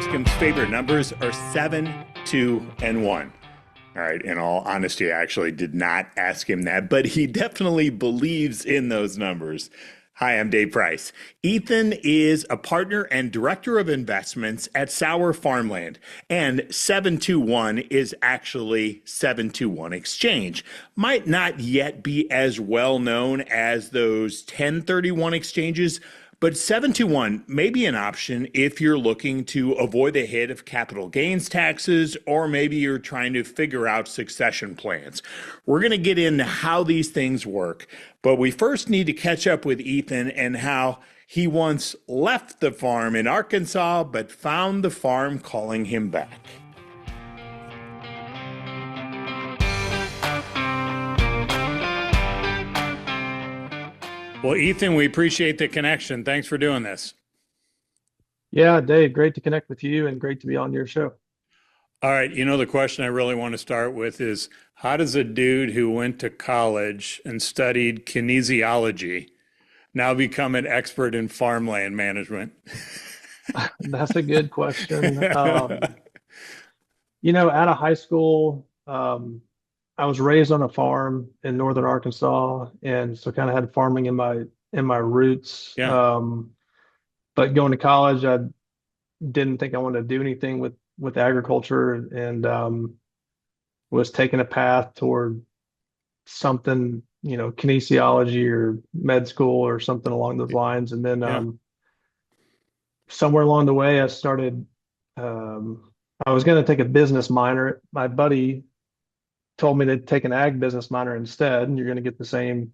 Branscum's favorite numbers are 7, 2, and 1. All right, in all honesty, I actually did not ask him that, but he definitely believes in those numbers. Hi, I'm Dave Price. Ethan is a partner and director of investments at Sower Farmland, and 721 is actually 721 Exchange. Might not yet be as well known as those 1031 exchanges, but 721 may be an option if you're looking to avoid the hit of capital gains taxes, or maybe you're trying to figure out succession plans. We're going to get into how these things work, but we first need to catch up with Ethan and how he once left the farm in Arkansas, but found the farm calling him back. Well, Ethan, we appreciate the connection. Thanks for doing this. Yeah, Dave, great to connect with you and great to be on your show. All right. The question I really want to start with is, how does a dude who went to college and studied kinesiology now become an expert in farmland management? That's a good question. Out of high school, I was raised on a farm in northern Arkansas, and so kind of had farming in my roots. Yeah. But going to college, I didn't think I wanted to do anything with agriculture, and was taking a path toward something, kinesiology or med school or something along those lines. And then Yeah. somewhere along the way, I was going to take a business minor. My buddy told me to take an ag business minor instead, and you're going to get the same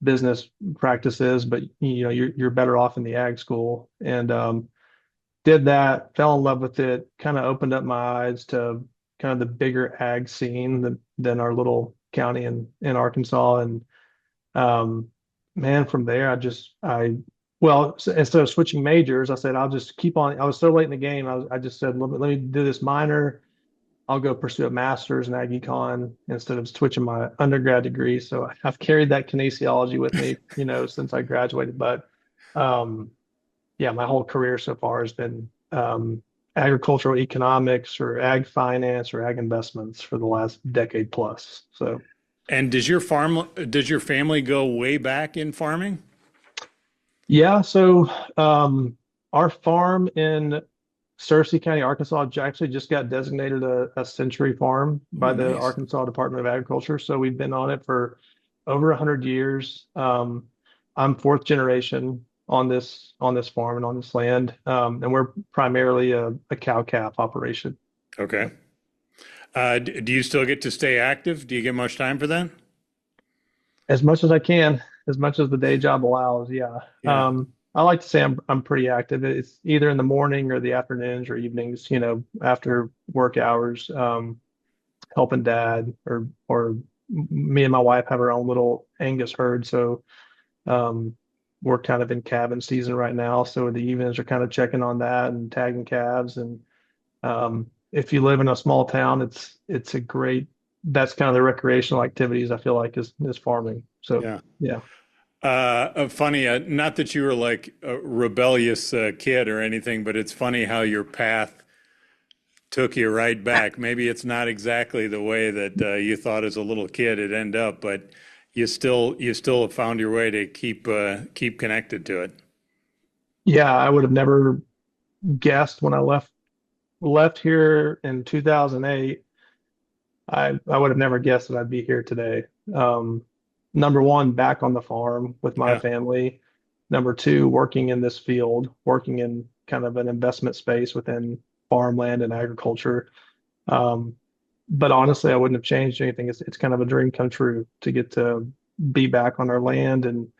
business practices, but you're better off in the ag school. And did that, fell in love with it, kind of opened up my eyes to kind of the bigger ag scene than our little county in Arkansas. And man, from there, instead of switching majors, I said, I'll just keep on. I was so late in the game. I just said, let me do this minor. I'll go pursue a master's in ag econ instead of switching my undergrad degree. So I've carried that kinesiology with me, since I graduated. But yeah, my whole career so far has been agricultural economics or ag finance or ag investments for the last decade plus. So, And does your family go way back in farming? yeah, so our farm in Searcy County, Arkansas, actually just got designated a century farm Oh, by the nice. Arkansas Department of Agriculture. So we've been on it for over 100 years. I'm fourth generation on this farm and on this land, and we're primarily a cow calf operation. Okay. Do you still get to stay active? Do you get much time for that? As much as I can, as much as the day job allows. Yeah. Yeah. I like to say I'm pretty active. It's either in the morning or the afternoons or evenings, after work hours, helping dad or me and my wife have our own little Angus herd. So we're kind of in calving season right now. So the evenings are kind of checking on that and tagging calves. And if you live in a small town, it's a great, that's kind of the recreational activities I feel like is farming. So Yeah. yeah. Funny, not that you were like a rebellious kid or anything, but it's funny how your path took you right back. Maybe it's not exactly the way that you thought as a little kid it'd end up, but you still have found your way to keep connected to it. Yeah, I would have never guessed when I left here in 2008. I would have never guessed that I'd be here today. Number one, back on the farm with my Yeah. family. Number two, working in this field, working in kind of an investment space within farmland and agriculture. Um, but honestly, I wouldn't have changed anything. It's kind of a dream come true to get to be back on our land and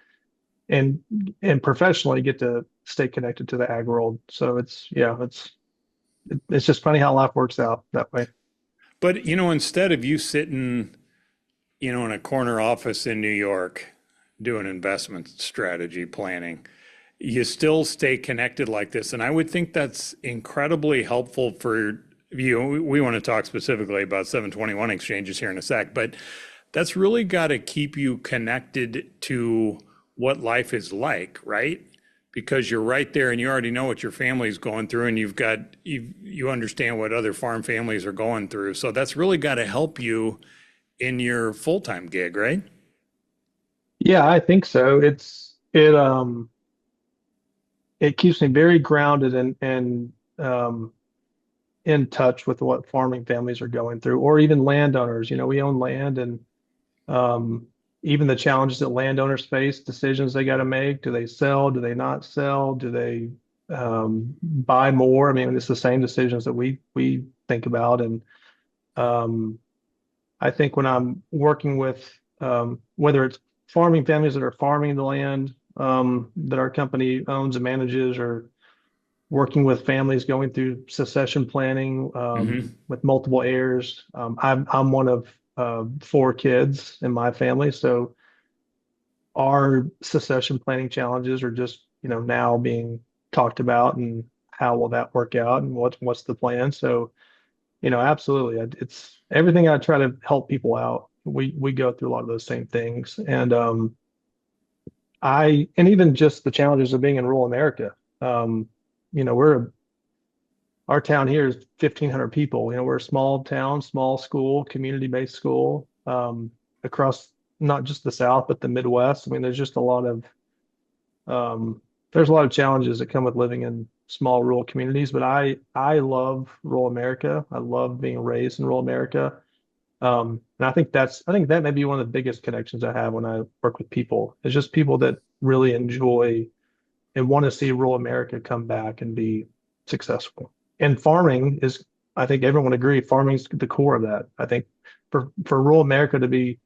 and professionally get to stay connected to the ag world. So it's just funny how life works out that way. But instead of you sitting, in a corner office in New York doing investment strategy planning, you still stay connected like this. And I would think that's incredibly helpful for you. We want to talk specifically about 721 exchanges here in a sec, but that's really got to keep you connected to what life is like, right? because you're right there and you already know what your family's going through and you understand what other farm families are going through. So that's really got to help you in your full-time gig, right? Yeah, I think so. It keeps me very grounded and in touch with what farming families are going through, or even landowners. We own land, and um, even the challenges that landowners face, decisions they got to make. Do they sell? Do they not sell? Do they buy more? I mean, it's the same decisions that we think about. And um, I think when I'm working with whether it's farming families that are farming the land that our company owns and manages, or working with families going through succession planning Hmm. with multiple heirs. I'm one of four kids in my family, so our succession planning challenges are just now being talked about, and how will that work out, and what's the plan. So absolutely, it's everything. I try to help people out. We go through a lot of those same things, and and even just the challenges of being in rural America. We're our town here is 1,500 people. We're a small town, small school, community-based school, across not just the South, but the Midwest. I mean, there's just um, there's a lot of challenges that come with living in small rural communities, but I love rural America. I love being raised in rural America. And I think that may be one of the biggest connections I have when I work with people. It's just people that really enjoy and want to see rural America come back and be successful. And farming is, I think everyone agree, farming is the core of that. I think for rural America to be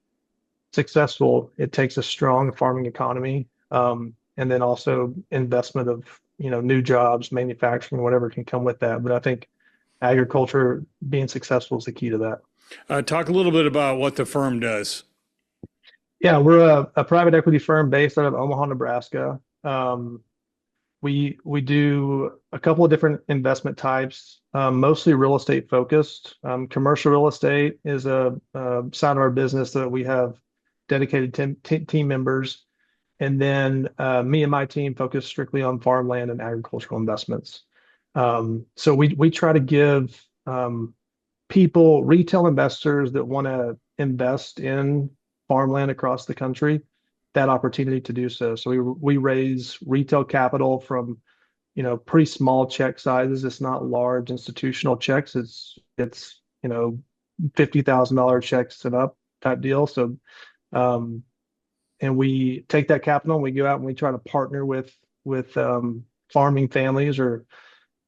successful, it takes a strong farming economy, and then also investment of new jobs, manufacturing, whatever can come with that. But I think agriculture being successful is the key to that. Talk a little bit about what the firm does. Yeah, we're a private equity firm based out of Omaha, Nebraska. We do a couple of different investment types, mostly real estate focused. Commercial real estate is a side of our business that we have dedicated team members, and then me and my team focus strictly on farmland and agricultural investments. So we try to give people, retail investors that want to invest in farmland across the country, that opportunity to do so. So we raise retail capital from pretty small check sizes. It's not large institutional checks. It's $50,000 checks and up type deal. So and we take that capital and we go out and we try to partner with farming families or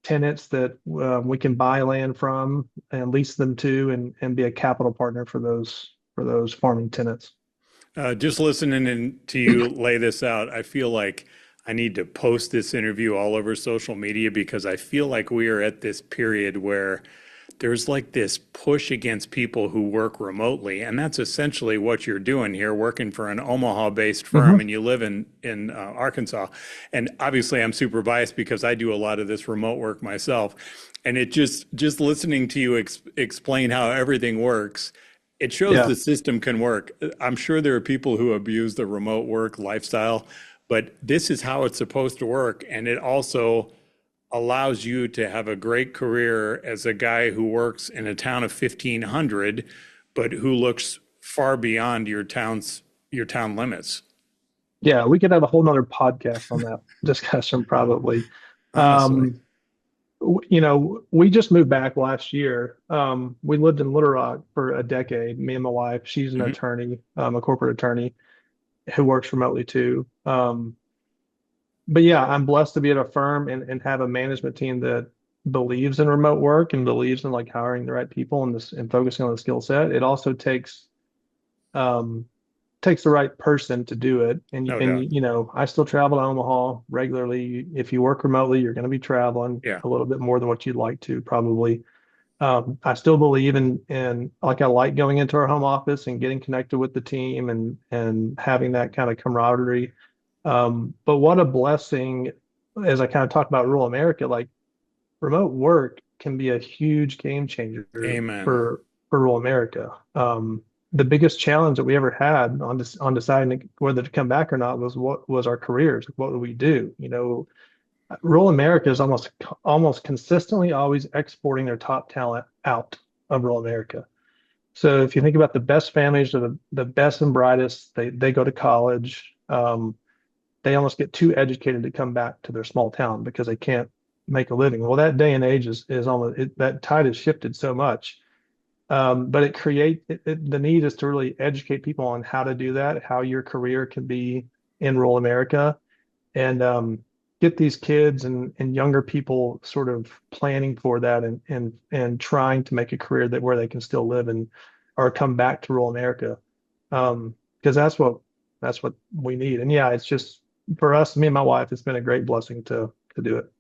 tenants that we can buy land from and lease them to, and be a capital partner for those farming tenants. Just to you lay this out, I feel like I need to post this interview all over social media because I feel like we are at this period where there's like this push against people who work remotely, and that's essentially what you're doing here, working for an Omaha-based firm, Hmm. and you live in Arkansas. And obviously, I'm super biased because I do a lot of this remote work myself. And it just listening to you explain how everything works, it shows Yeah. the system can work. I'm sure there are people who abuse the remote work lifestyle, but this is how it's supposed to work, and it also allows you to have a great career as a guy who works in a town of 1,500, but who looks far beyond your town limits. Yeah, we could have a whole nother podcast on that discussion probably. Honestly. We just moved back last year. We lived in Little Rock for a decade, me and my wife. She's an Hmm. attorney, a corporate attorney who works remotely too. But yeah, I'm blessed to be at a firm and have a management team that believes in remote work and believes in like hiring the right people and focusing on the skill set. It also um, takes the right person to do it. No doubt. I still travel to Omaha regularly. If you work remotely, you're going to be traveling Yeah. a little bit more than what you'd like to, probably. I still believe in like I like going into our home office and getting connected with the team and having that kind of camaraderie. But what a blessing, as I kind of talk about rural America, like remote work can be a huge game changer Amen. for rural America. the biggest challenge that we ever had on deciding whether to come back or not was what was our careers. What would we do? Rural America is almost consistently always exporting their top talent out of rural America. So if you think about the best families or the best and brightest, they go to college. They almost get too educated to come back to their small town because they can't make a living. Well, that day and age is almost that tide has shifted so much. But the need is to really educate people on how to do that, how your career can be in rural America, and get these kids and younger people sort of planning for that and trying to make a career that where they can still live and or come back to rural America. Because that's what we need. And yeah, it's just for us, me and my wife, it's been a great blessing to do it.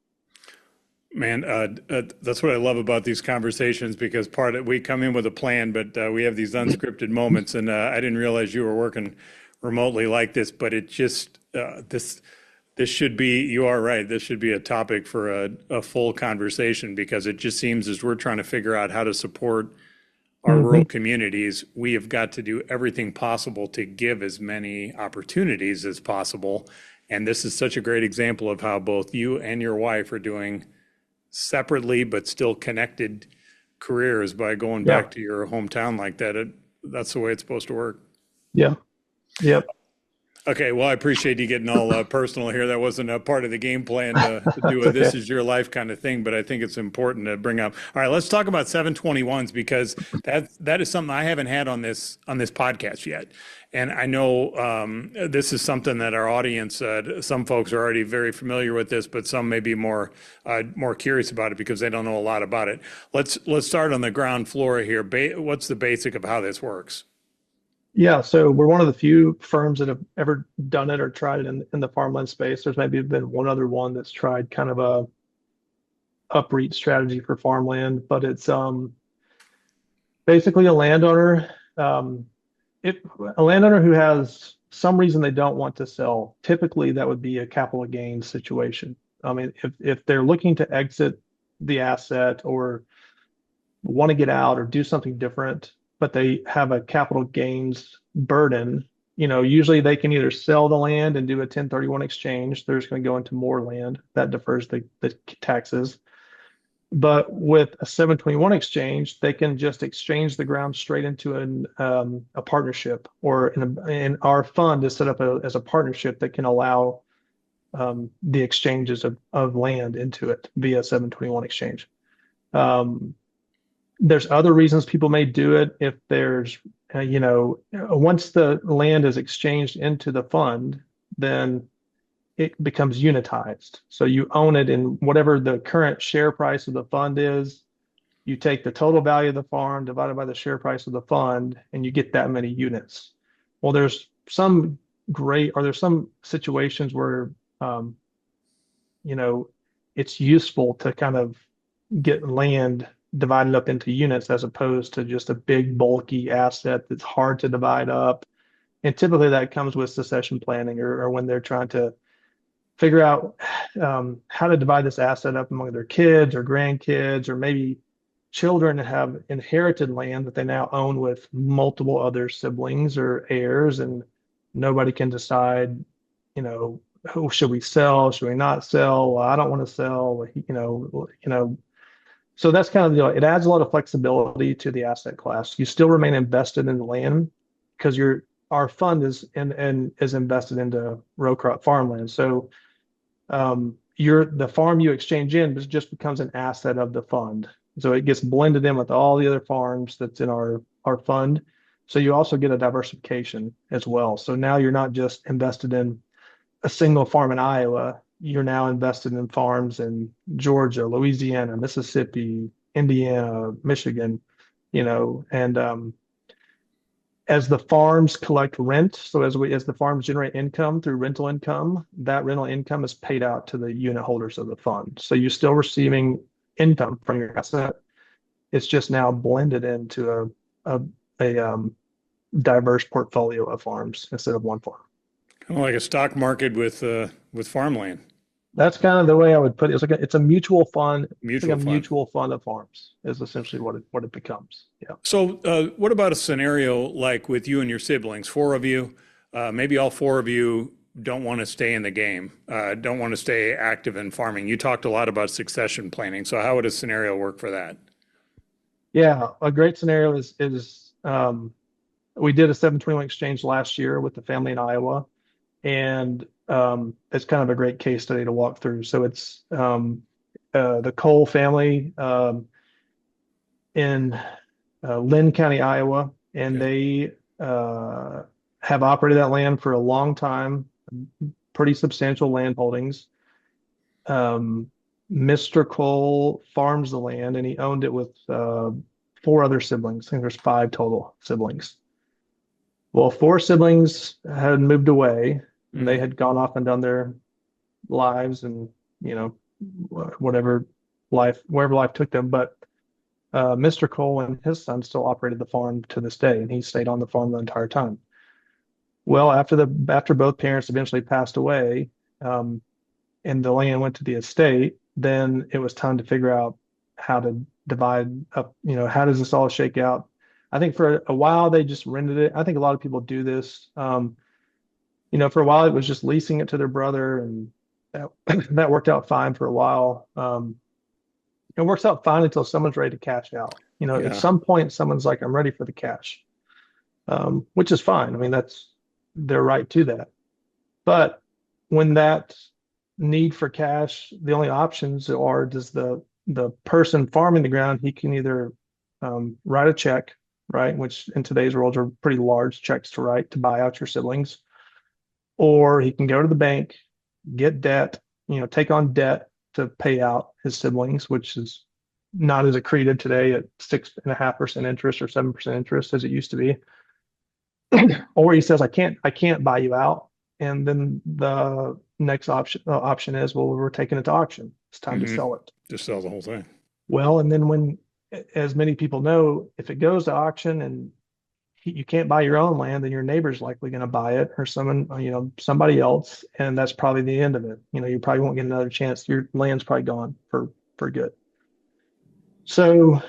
Man, that's what I love about these conversations because we come in with a plan, but we have these unscripted moments. And I didn't realize you were working remotely like this, but it just this should be. You are right. This should be a topic for a full conversation because it just seems as we're trying to figure out how to support our rural communities, we have got to do everything possible to give as many opportunities as possible. And this is such a great example of how both you and your wife are doing separately but still connected careers by going Yeah. back to your hometown like that. That's the way it's supposed to work. Yeah. Yep. Okay, well, I appreciate you getting all personal here. That wasn't a part of the game plan to do a It's this okay. is your life kind of thing, but I think it's important to bring up. All right, let's talk about 721s because that is something I haven't had on this podcast yet. And I know this is something that our audience, some folks are already very familiar with this, but some may be more curious about it because they don't know a lot about it. Let's start on the ground floor here. What's the basic of how this works? Yeah, so we're one of the few firms that have ever done it or tried it in the farmland space. There's maybe been one other one that's tried kind of a upreach strategy for farmland, but it's basically a landowner. Um, if a landowner who has some reason they don't want to sell, typically that would be a capital gains situation. I mean, if they're looking to exit the asset or want to get out or do something different, but they have a capital gains burden, usually they can either sell the land and do a 1031 exchange. They're just going to go into more land that defers the taxes. But with a 721 exchange, they can just exchange the ground straight into a partnership, or in our fund is set up as a partnership that can allow the exchanges of land into it via 721 exchange. There's other reasons people may do it if there's, once the land is exchanged into the fund, then it becomes unitized. So you own it in whatever the current share price of the fund is. You take the total value of the farm divided by the share price of the fund, and you get that many units. Well, there's some situations where, um, it's useful to kind of get land divided up into units as opposed to just a big bulky asset that's hard to divide up. And typically that comes with succession planning or when they're trying to figure out how to divide this asset up among their kids or grandkids, or maybe children that have inherited land that they now own with multiple other siblings or heirs, and nobody can decide, who should we sell? Should we not sell? Well, I don't want to sell. So that's kind of it adds a lot of flexibility to the asset class. You still remain invested in the land because our fund is invested into row crop farmland. So the farm you exchange in just becomes an asset of the fund. So it gets blended in with all the other farms that's in our fund. So you also get a diversification as well. So now you're not just invested in a single farm in Iowa. You're now invested in farms in Georgia, Louisiana, Mississippi, Indiana, Michigan, and as the farms collect rent, so as the farms generate income through rental income, that rental income is paid out to the unit holders of the fund. So you're still receiving income from your asset. It's just now blended into a diverse portfolio of farms instead of one farm. Kind of like a stock market with farmland. That's kind of the way I would put it. It's a mutual fund. It's like Mutual a fund. mutual fund of farms is essentially what it becomes. Yeah. So, what about a scenario like with you and your siblings, four of you, maybe all four of you don't want to stay in the game, don't want to stay active in farming. You talked a lot about succession planning. So, how would a scenario work for that? Yeah. A great scenario is we did a 721 exchange last year with the family in Iowa, and it's kind of a great case study to walk through. So it's the Cole family in Lynn County, Iowa, and Okay. they uh, have operated that land for a long time, pretty substantial land holdings. Um, Mr. Cole farms the land, and he owned it with four other siblings. I think there's five total siblings. Well, four siblings had moved away, and they Mm, had gone off and done their lives, and you know, whatever wherever life took them. But Mr. Cole and his son still operated the farm to this day, and he stayed on the farm the entire time. Well, after both parents eventually passed away, um, and the land went to the estate, then it was time to figure out how to divide up, how does this all shake out? I think for a while they just rented it. I think a lot of people do this. For a while it was just leasing it to their brother, and that, that worked out fine for a while. It works out fine until someone's ready to cash out. At yeah. some point someone's like, I'm ready for the cash, which is fine. I mean, that's their right to that. But when that need for cash, the only options are, does the person farming the ground, he can either write a check, right, which in today's world are pretty large checks to write to buy out your siblings, or he can go to the bank, get debt, take on debt to pay out his siblings, which is not as accretive today at 6.5% interest or 7% interest as it used to be. Or he says, I can't buy you out. And then the next option is, well, we're taking it to auction. It's time to Hmm. sell it. Just sell the whole thing. Well, and then as many people know, if it goes to auction and you can't buy your own land, then your neighbor's likely going to buy it, or somebody else, and that's probably the end of it. You probably won't get another chance. Your land's probably gone for good. So,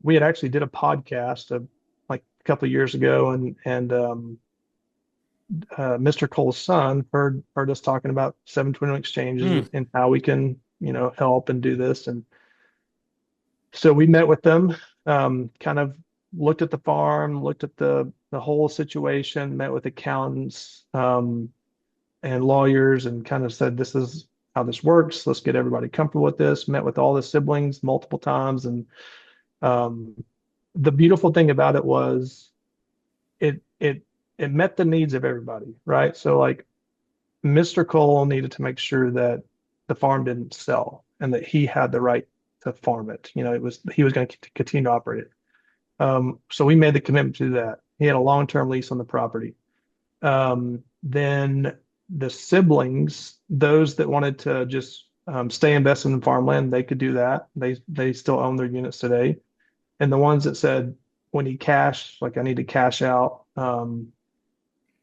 we had actually did a podcast like a couple of years ago, and Mr. Cole's son heard us talking about 721 exchanges Hmm. and how we can, help and do this. And so we met with them, kind of looked at the farm, looked at the whole situation, met with accountants, and lawyers, and kind of said, this is how this works. Let's get everybody comfortable with this. Met with all the siblings multiple times, and um, the beautiful thing about it was it it it met the needs of everybody, right? So like Mr. Cole needed to make sure that the farm didn't sell and that he had the right to farm it. He was going to continue to operate it. So we made the commitment to do that. He had a long-term lease on the property. Then the siblings, those that wanted to just stay invested in farmland, they could do that. They still own their units today. And the ones that said, when he cashed, like I need to cash out,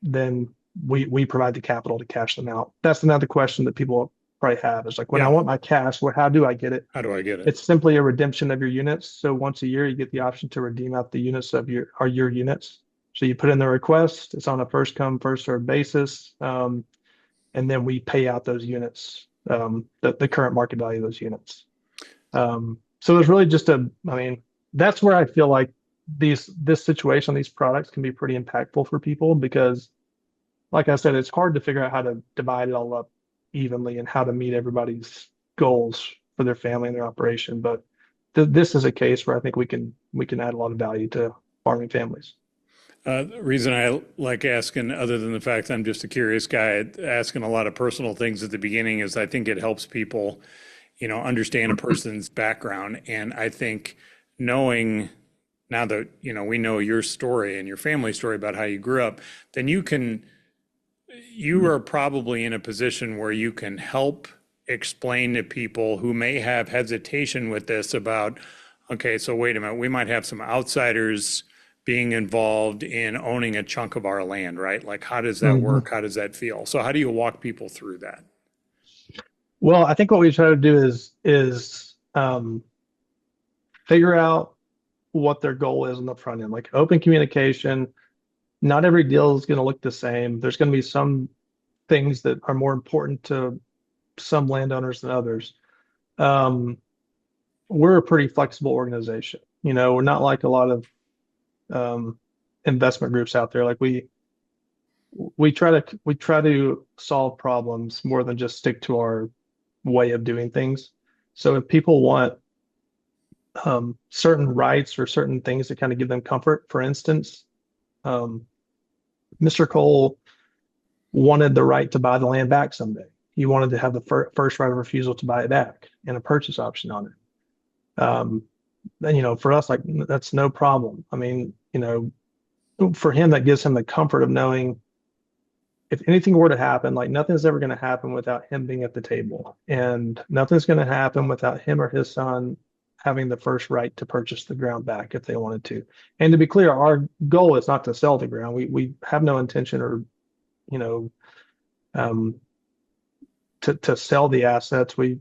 then we provide the capital to cash them out. That's another question that people probably have, is like, when I Yeah. want my cash, how do I get it? How do I get it? It's simply a redemption of your units. So once a year, you get the option to redeem out the units of your units. So you put in the request. It's on a first come, first served basis, and then we pay out those units, the current market value of those units. So it's really I mean, that's where I feel like this situation, these products can be pretty impactful for people, because, like I said, it's hard to figure out how to divide it all up evenly and how to meet everybody's goals for their family and their operation. But this is a case where I think we can add a lot of value to farming families. The reason I like asking, other than the fact that I'm just a curious guy, asking a lot of personal things at the beginning, is I think it helps people, understand a person's background. And I think knowing now that, we know your story and your family story about how you grew up, then you are probably in a position where you can help explain to people who may have hesitation with this about, okay, so wait a minute, we might have some outsiders being involved in owning a chunk of our land, right? Like, how does that Mhm. work? How does that feel? So how do you walk people through that? Well, I think what we try to do is figure out what their goal is on the front end, like open communication. Not every deal is going to look the same. There's going to be some things that are more important to some landowners than others. Um, we're a pretty flexible organization. We're not like a lot of um, investment groups out there. Like we try to solve problems more than just stick to our way of doing things. So if people want certain rights or certain things that kind of give them comfort, for instance, um, Mr. Cole wanted the right to buy the land back someday. He wanted to have the first right of refusal to buy it back and a purchase option on it. And for us, like that's no problem. I mean, for him, that gives him the comfort of knowing if anything were to happen, like nothing's ever going to happen without him being at the table, and nothing's going to happen without him or his son having the first right to purchase the ground back if they wanted to. And to be clear, our goal is not to sell the ground. We have no intention or you know um, to sell the assets. We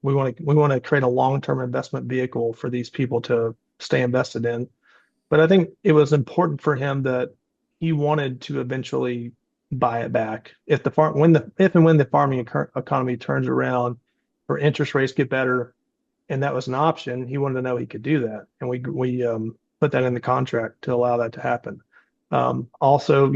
want to create a long-term investment vehicle for these people to stay invested in. But I think it was important for him that he wanted to eventually buy it back if and when the farming economy turns around or interest rates get better, and that was an option. He wanted to know he could do that, and we put that in the contract to allow that to happen. Also,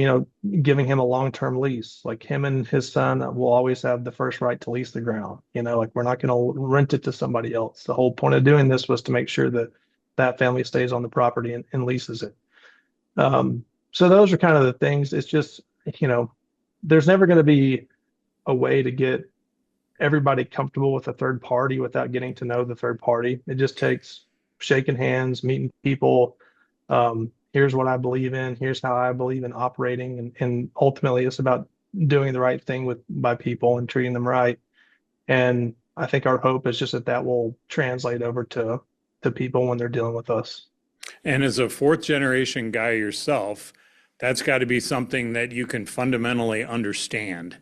giving him a long-term lease, like him and his son will always have the first right to lease the ground. Like we're not going to rent it to somebody else. The whole point of doing this was to make sure that that family stays on the property and leases it. So those are kind of the things. It's just, there's never going to be a way to get everybody comfortable with a third party without getting to know the third party. It just takes shaking hands, meeting people. Here's what I believe in. Here's how I believe in operating. And ultimately, it's about doing the right thing by people and treating them right. And I think our hope is just that will translate over to people when they're dealing with us. And as a fourth generation guy yourself, that's got to be something that you can fundamentally understand.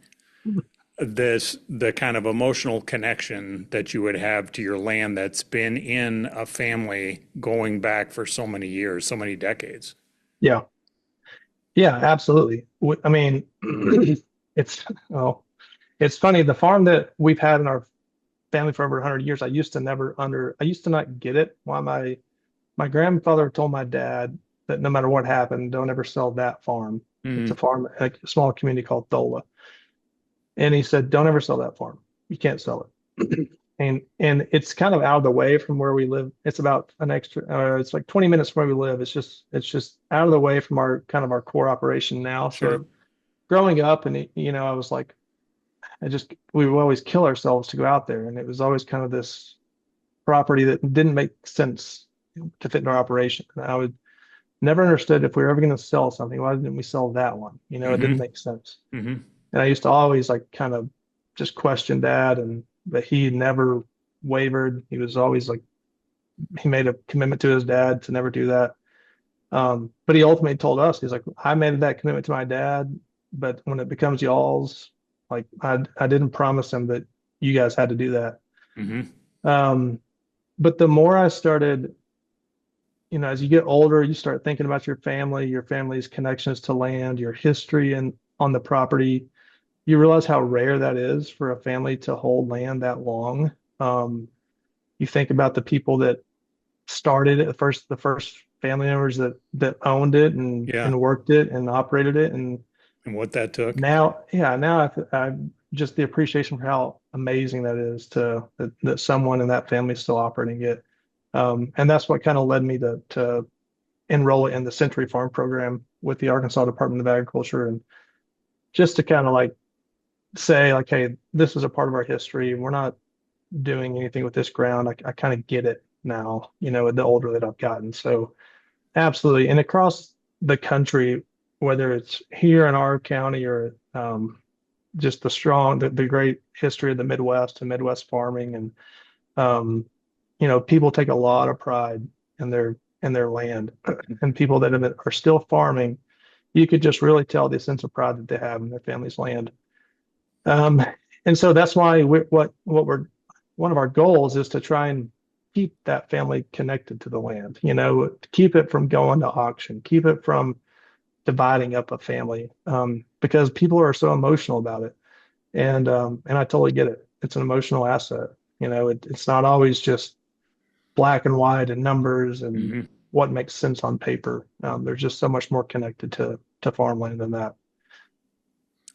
The kind of emotional connection that you would have to your land that's been in a family going back for so many years, so many decades. Yeah. Yeah, absolutely. I mean, it's oh, it's funny. The farm that we've had in our family for over 100 years, I used to not get it. Why my grandfather told my dad that no matter what happened, don't ever sell that farm. It's a Mm-hmm. farm, a small community called Thola. And he said, don't ever sell that farm. You can't sell it. And it's kind of out of the way from where we live. It's about it's like 20 minutes from where we live. It's just out of the way from our core operation now. Sure. So growing up, and I was like, we would always kill ourselves to go out there, and it was always kind of this property that didn't make sense to fit in our operation. And I would never understood if we were ever going to sell something, why didn't we sell that one? It didn't Mm-hmm. make sense. Mm-hmm. And I used to always like kind of just question dad, but he never wavered. He was always like he made a commitment to his dad to never do that. But he ultimately told us, he's like, I made that commitment to my dad, but when it becomes y'all's, like I didn't promise him that you guys had to do that. Mm-hmm. Um, but the more I started, as you get older, you start thinking about your family's connections to land, your history and on the property. You realize how rare that is for a family to hold land that long. You think about the people that started it, the first family members that owned it and Yeah. and worked it and operated it, and And what that took. now I just the appreciation for how amazing that is that someone in that family is still operating it. And that's what kind of led me to enroll in the Century Farm program with the Arkansas Department of Agriculture, and just to kind of like say like, hey, this is a part of our history. We're not doing anything with this ground. I kind of get it now, the older that I've gotten. So absolutely. And across the country, whether it's here in our county or just the great history of the Midwest and Midwest farming, and people take a lot of pride in their land, and people that are still farming, you could just really tell the sense of pride that they have in their family's land. Um, And so that's why what we're one of our goals is to try and keep that family connected to the land, keep it from going to auction, keep it from dividing up a family, because people are so emotional about it. And I totally get it. It's an emotional asset. It's not always just black and white and numbers and Mhm. what makes sense on paper. There's just so much more connected to farmland than that.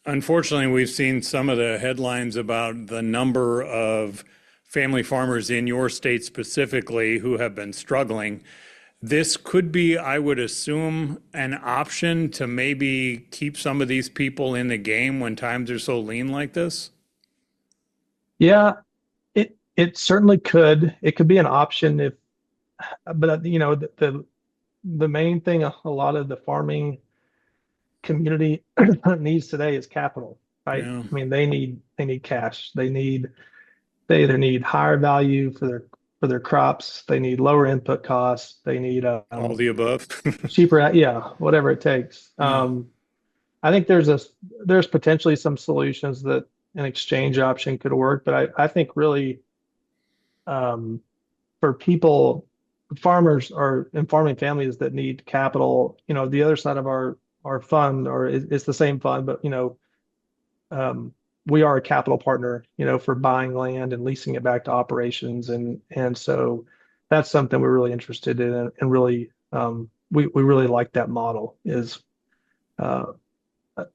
Unfortunately, we've seen some of the headlines about the number of family farmers in your state specifically who have been struggling. This could be, I would assume, an option to maybe keep some of these people in the game when times are so lean like this. Yeah, it certainly could. It could be an option if, but the main thing a lot of the farming community needs today is capital, right? Yeah, I mean, they need cash. They either need higher value for their crops. They need lower input costs. They need all the above. cheaper, yeah, whatever it takes. Yeah. I think there's potentially some solutions that an exchange option could work, but I think really um, for people, farmers or and farming families that need capital, the other side of our fund, or it's the same fund, but um, we are a capital partner, for buying land and leasing it back to operations, and so that's something we're really interested in, and really we really like that model is uh,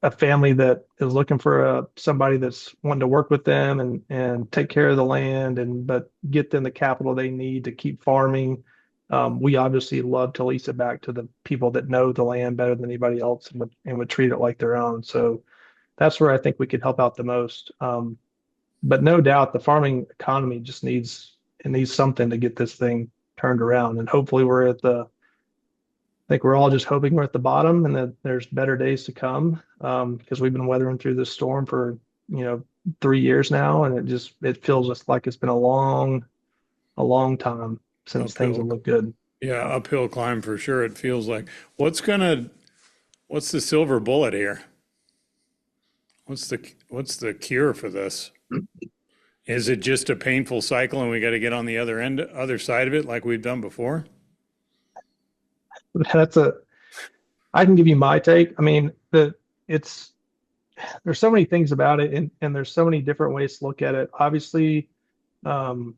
a family that is looking for somebody that's wanting to work with them and take care of the land and but get them the capital they need to keep farming. We obviously love to lease it back to the people that know the land better than anybody else and would treat it like their own. So that's where I think we could help out the most. But no doubt the farming economy just needs something to get this thing turned around. And hopefully I think we're all just hoping we're at the bottom and that there's better days to come, because we've been weathering through this storm for, 3 years now, and it feels just like it's been a long time since things have Uphill. looked good. Yeah, uphill climb for sure. It feels like. What's the silver bullet here? What's the cure for this? Is it just a painful cycle and we got to get on the other side of it like we've done before? That's a I can give you my take. I mean, it's there's so many things about it, and there's so many different ways to look at it. Obviously, um,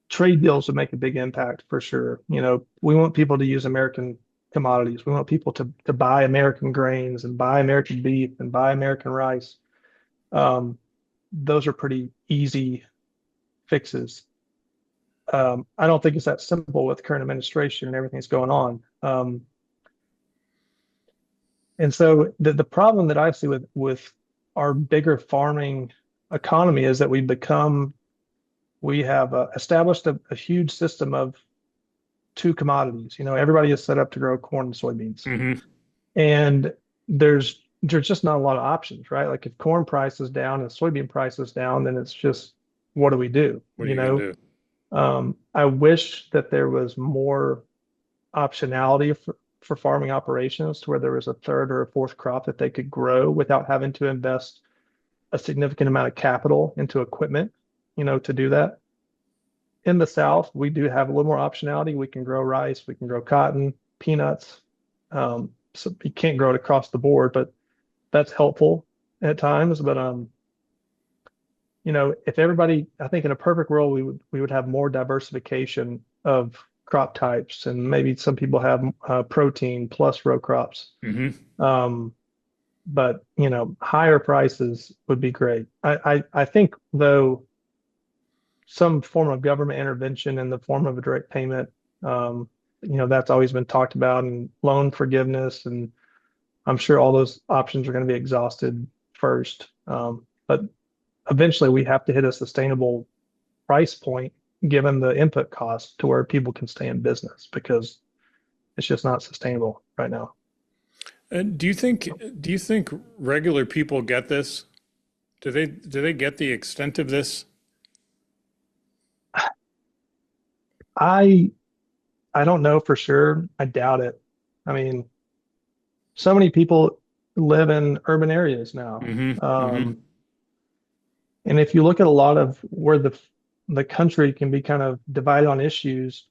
trade deals would make a big impact for sure. We want people to use American commodities. We want people to buy American grains and buy American beef and buy American rice. Um, those are pretty easy fixes. I don't think it's that simple with current administration and everything that's going on. And so the problem that I see with our bigger farming economy is that we have established a huge system of two commodities. Everybody is set up to grow corn and soybeans, Hmm. and there's just not a lot of options, right? Like if corn price is down and soybean price is down, then it's just what do we do? What are you gonna do? I wish that there was more optionality for farming operations to where there was a third or a fourth crop that they could grow without having to invest a significant amount of capital into equipment, to do that. In the South, we do have a little more optionality. We can grow rice, we can grow cotton, peanuts. So you can't grow it across the board, but that's helpful at times. But if everybody, I think in a perfect world, we would have more diversification of crop types, and maybe some people have protein plus row crops. Hmm. Um, but higher prices would be great. I think though some form of government intervention in the form of a direct payment, that's always been talked about, and loan forgiveness, and I'm sure all those options are going to be exhausted first. But eventually we have to hit a sustainable price point given the input cost to where people can stay in business because it's just not sustainable right now. Do you think regular people get this? Do they get the extent of this? I I don't know for sure. I doubt it. I mean, so many people live in urban areas now. Mm-hmm. And if you look at a lot of where the country can be kind of divided on issues,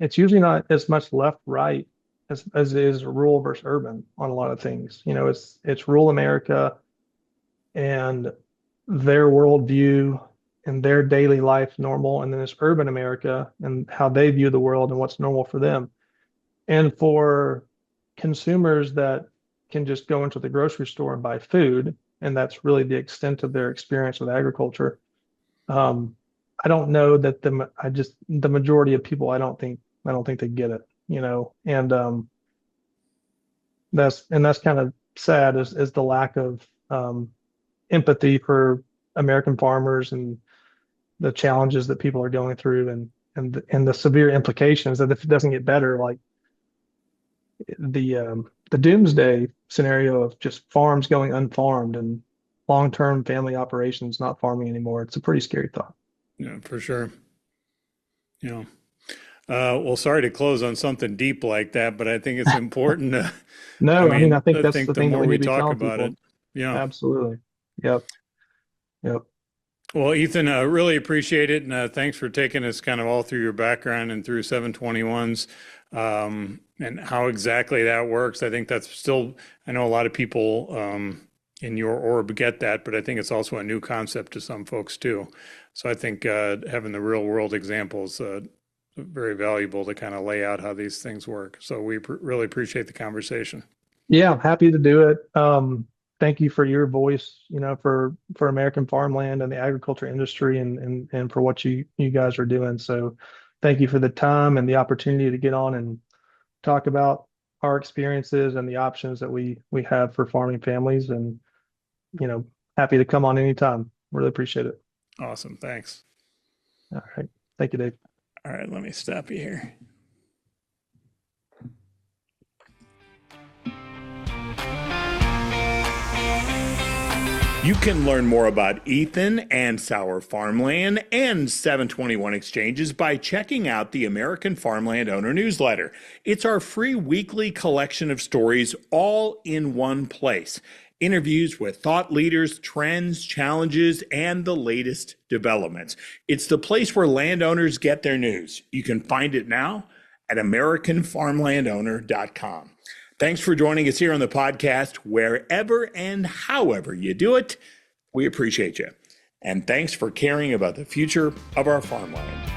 it's usually not as much left right as it is rural versus urban on a lot of things. It's rural America and their worldview and their daily life normal, and then it's urban America and how they view the world and what's normal for them. And for consumers that can just go into the grocery store and buy food, and that's really the extent of their experience with agriculture. I don't know that the majority of people, I don't think they get it. And that's kind of sad is the lack of empathy for American farmers and the challenges that people are going through and the severe implications that if it doesn't get better, like the doomsday scenario of just farms going unfarmed and long-term family operations not farming anymore. It's a pretty scary thought. Yeah, for sure. Yeah. Well, sorry to close on something deep like that, but I think it's important to, No, I mean, I think that's the the thing that more we we need to be talk telling about people. it. Yeah. Absolutely. Yep. Yep. Well, Ethan, I really appreciate it. And thanks for taking us kind of all through your background and through 721s and how exactly that works. I think that's still, I know a lot of people in your orb get that, but I think it's also a new concept to some folks too. So I think having the real world examples very valuable to kind of lay out how these things work. So we really appreciate the conversation. Yeah, I'm happy to do it. Thank you for your voice, for American farmland and the agriculture industry and for what you guys are doing. So thank you for the time and the opportunity to get on and talk about our experiences and the options that we have for farming families and, happy to come on anytime. Really appreciate it. Awesome. Thanks. All right. Thank you, Dave. All right, let me stop you here. You can learn more about Ethan and Sower Farmland and 721 Exchanges by checking out the American Farmland Owner newsletter. It's our free weekly collection of stories all in one place. Interviews with thought leaders, trends, challenges, and the latest developments. It's the place where landowners get their news. You can find it now at AmericanFarmlandOwner.com. Thanks for joining us here on the podcast, wherever and however you do it. We appreciate you. And thanks for caring about the future of our farmland.